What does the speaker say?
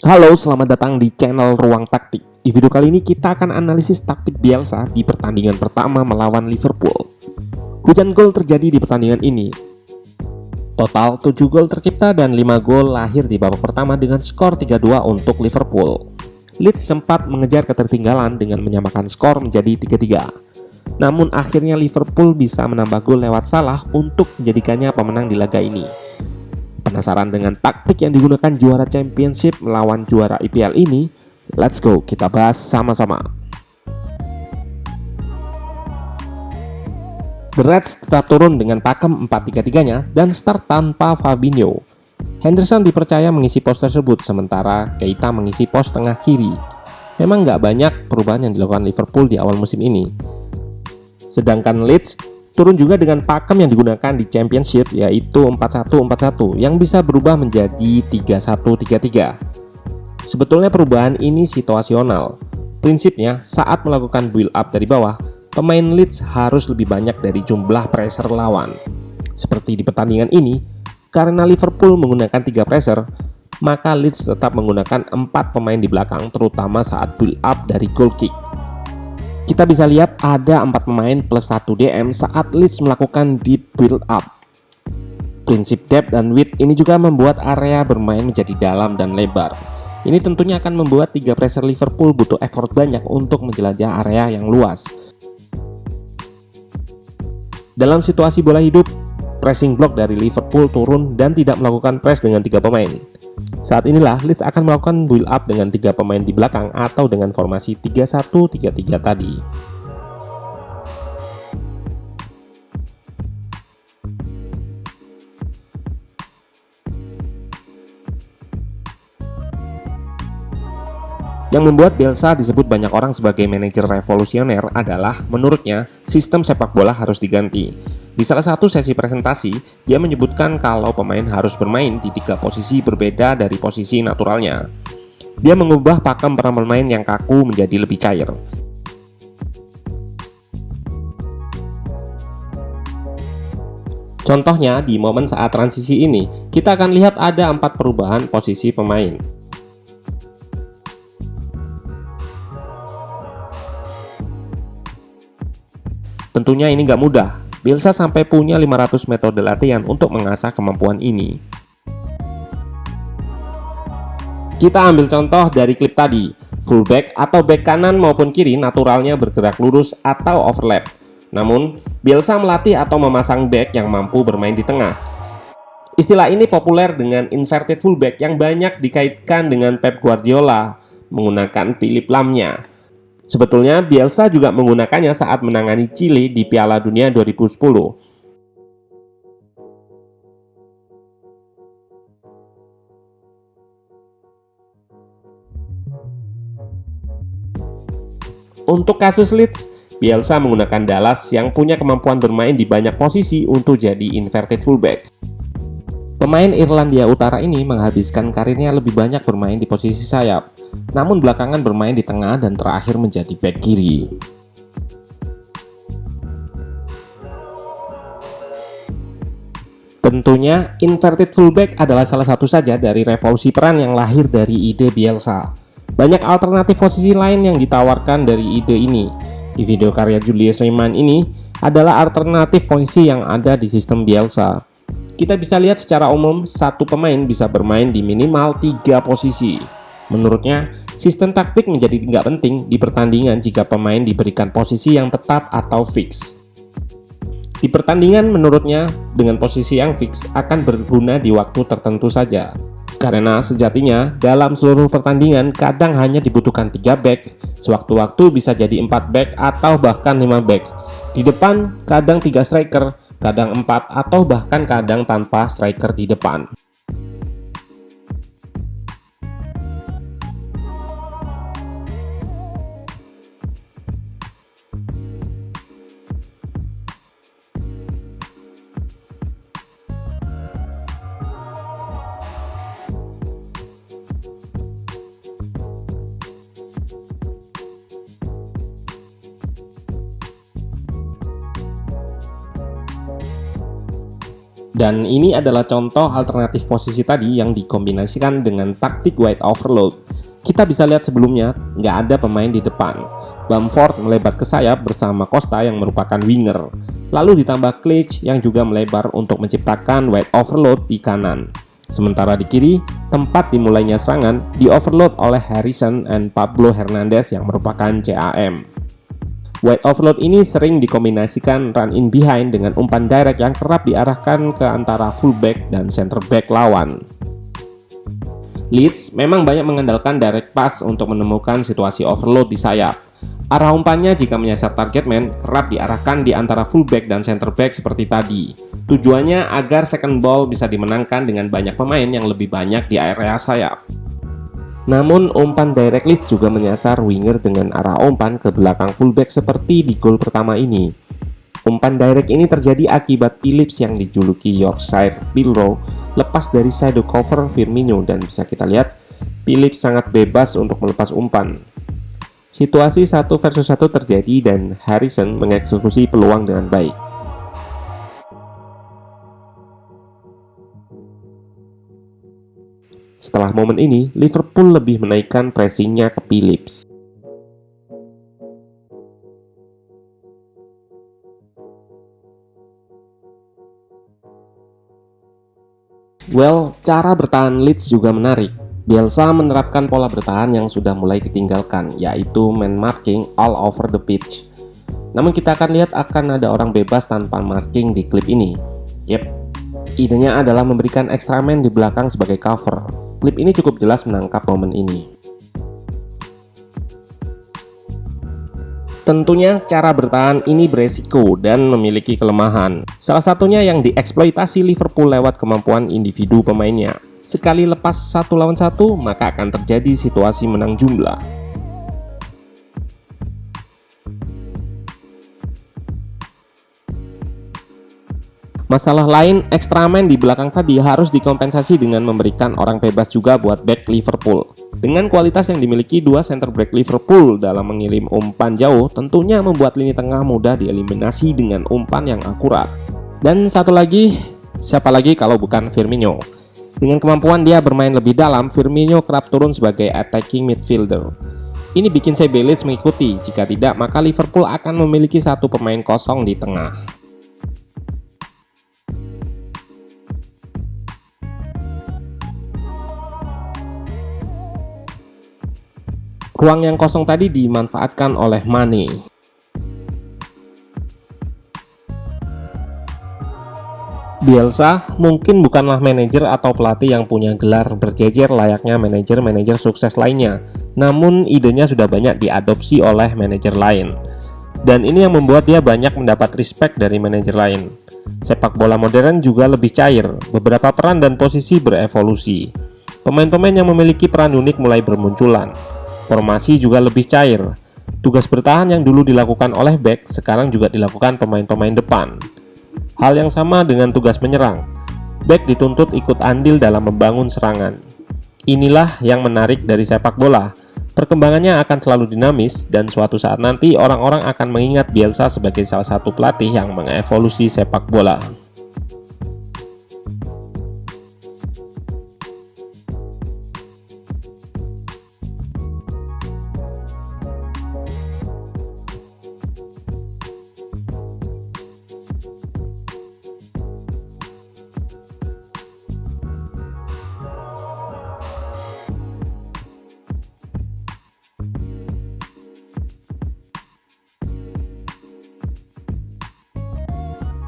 Halo, selamat datang di channel Ruang Taktik. Di video kali ini kita akan analisis taktik Bielsa di pertandingan pertama melawan Liverpool. Hujan gol terjadi di pertandingan ini. Total 7 gol tercipta dan 5 gol lahir di babak pertama dengan skor 3-2 untuk Liverpool. Leeds sempat mengejar ketertinggalan dengan menyamakan skor menjadi 3-3. Namun akhirnya Liverpool bisa menambah gol lewat Salah untuk menjadikannya pemenang di laga ini. Penasaran dengan taktik yang digunakan juara Championship melawan juara IPL ini? Let's go, kita bahas sama-sama. The Reds tetap turun dengan pakem 4-3-3-nya dan start tanpa Fabinho. Henderson dipercaya mengisi pos tersebut, sementara Keita mengisi pos tengah kiri. Memang nggak banyak perubahan yang dilakukan Liverpool di awal musim ini. Sedangkan Leeds turun juga dengan pakem yang digunakan di Championship, yaitu 4-1-4-1 yang bisa berubah menjadi 3-1-3-3. Sebetulnya perubahan ini situasional. Prinsipnya, saat melakukan build up dari bawah, pemain Leeds harus lebih banyak dari jumlah pressure lawan. Seperti di pertandingan ini, karena Liverpool menggunakan 3 pressure, maka Leeds tetap menggunakan 4 pemain di belakang, terutama saat build up dari goal kick. Kita bisa lihat ada 4 pemain plus 1 DM saat Leeds melakukan deep build up. Prinsip depth dan width ini juga membuat area bermain menjadi dalam dan lebar. Ini tentunya akan membuat 3 pressure Liverpool butuh effort banyak untuk menjelajah area yang luas. Dalam situasi bola hidup, pressing block dari Liverpool turun dan tidak melakukan press dengan 3 pemain. Saat inilah Leeds akan melakukan build up dengan 3 pemain di belakang atau dengan formasi 3-1-3-3 tadi. Yang membuat Bielsa disebut banyak orang sebagai manajer revolusioner adalah, menurutnya, sistem sepak bola harus diganti. Di salah satu sesi presentasi, dia menyebutkan kalau pemain harus bermain di 3 posisi berbeda dari posisi naturalnya. Dia mengubah pakem para pemain yang kaku menjadi lebih cair. Contohnya, di momen saat transisi ini, kita akan lihat ada 4 perubahan posisi pemain. Tentunya ini nggak mudah. Bielsa sampai punya 500 metode latihan untuk mengasah kemampuan ini. Kita ambil contoh dari klip tadi. Fullback atau back kanan maupun kiri naturalnya bergerak lurus atau overlap. Namun, Bielsa melatih atau memasang back yang mampu bermain di tengah. Istilah ini populer dengan inverted fullback yang banyak dikaitkan dengan Pep Guardiola menggunakan Philip Lamnya. Sebetulnya Bielsa juga menggunakannya saat menangani Chile di Piala Dunia 2010. Untuk kasus Leeds, Bielsa menggunakan Dallas yang punya kemampuan bermain di banyak posisi untuk jadi inverted fullback. Pemain Irlandia Utara ini menghabiskan karirnya lebih banyak bermain di posisi sayap, namun belakangan bermain di tengah dan terakhir menjadi bek kiri. Tentunya, inverted fullback adalah salah satu saja dari revolusi peran yang lahir dari ide Bielsa. Banyak alternatif posisi lain yang ditawarkan dari ide ini. Di video karya Julius Riemann ini adalah alternatif posisi yang ada di sistem Bielsa. Kita bisa lihat secara umum, satu pemain bisa bermain di minimal 3 posisi. Menurutnya, sistem taktik menjadi nggak penting di pertandingan jika pemain diberikan posisi yang tetap atau fix. Di pertandingan menurutnya, dengan posisi yang fix akan berguna di waktu tertentu saja. Karena sejatinya, dalam seluruh pertandingan kadang hanya dibutuhkan 3 back, sewaktu-waktu bisa jadi 4 back atau bahkan 5 back. Di depan, kadang 3 striker, kadang 4 atau bahkan kadang tanpa striker di depan. Dan ini adalah contoh alternatif posisi tadi yang dikombinasikan dengan taktik wide overload. Kita bisa lihat sebelumnya, nggak ada pemain di depan. Bamford melebar ke sayap bersama Costa yang merupakan winger. Lalu ditambah Klich yang juga melebar untuk menciptakan wide overload di kanan. Sementara di kiri, tempat dimulainya serangan di-overload oleh Harrison and Pablo Hernandez yang merupakan CAM. Wide overload ini sering dikombinasikan run in behind dengan umpan direct yang kerap diarahkan ke antara fullback dan center back lawan. Leeds memang banyak mengandalkan direct pass untuk menemukan situasi overload di sayap. Arah umpannya jika menyasar target man kerap diarahkan di antara fullback dan center back seperti tadi. Tujuannya agar second ball bisa dimenangkan dengan banyak pemain yang lebih banyak di area sayap. Namun umpan direct Leeds juga menyasar winger dengan arah umpan ke belakang fullback seperti di gol pertama ini. Umpan direct ini terjadi akibat Phillips yang dijuluki Yorkshire Pilrow lepas dari side cover Firmino, dan bisa kita lihat Phillips sangat bebas untuk melepas umpan. Situasi 1 versus 1 terjadi dan Harrison mengeksekusi peluang dengan baik. Setelah momen ini, Liverpool lebih menaikkan pressingnya ke Phillips. Cara bertahan Leeds juga menarik. Bielsa menerapkan pola bertahan yang sudah mulai ditinggalkan, yaitu man marking all over the pitch. Namun kita akan lihat akan ada orang bebas tanpa marking di klip ini. Idenya adalah memberikan extra man di belakang sebagai cover. Klip ini cukup jelas menangkap momen ini. Tentunya cara bertahan ini beresiko dan memiliki kelemahan. Salah satunya yang dieksploitasi Liverpool lewat kemampuan individu pemainnya. Sekali lepas 1 lawan 1, maka akan terjadi situasi menang jumlah. Masalah lain, extra man di belakang tadi harus dikompensasi dengan memberikan orang bebas juga buat back Liverpool. Dengan kualitas yang dimiliki dua center back Liverpool dalam mengirim umpan jauh, tentunya membuat lini tengah mudah dieliminasi dengan umpan yang akurat. Dan satu lagi, siapa lagi kalau bukan Firmino? Dengan kemampuan dia bermain lebih dalam, Firmino kerap turun sebagai attacking midfielder. Ini bikin CB Leeds mengikuti, jika tidak maka Liverpool akan memiliki satu pemain kosong di tengah. Ruang yang kosong tadi dimanfaatkan oleh Mane. Bielsa mungkin bukanlah manajer atau pelatih yang punya gelar berjejer layaknya manajer-manajer sukses lainnya, namun idenya sudah banyak diadopsi oleh manajer lain. Dan ini yang membuat dia banyak mendapat respect dari manajer lain. Sepak bola modern juga lebih cair, beberapa peran dan posisi berevolusi. Pemain-pemain yang memiliki peran unik mulai bermunculan. Formasi juga lebih cair. Tugas bertahan yang dulu dilakukan oleh back sekarang juga dilakukan pemain-pemain depan. Hal yang sama dengan tugas menyerang. Back dituntut ikut andil dalam membangun serangan. Inilah yang menarik dari sepak bola. Perkembangannya akan selalu dinamis dan suatu saat nanti orang-orang akan mengingat Bielsa sebagai salah satu pelatih yang mengevolusi sepak bola.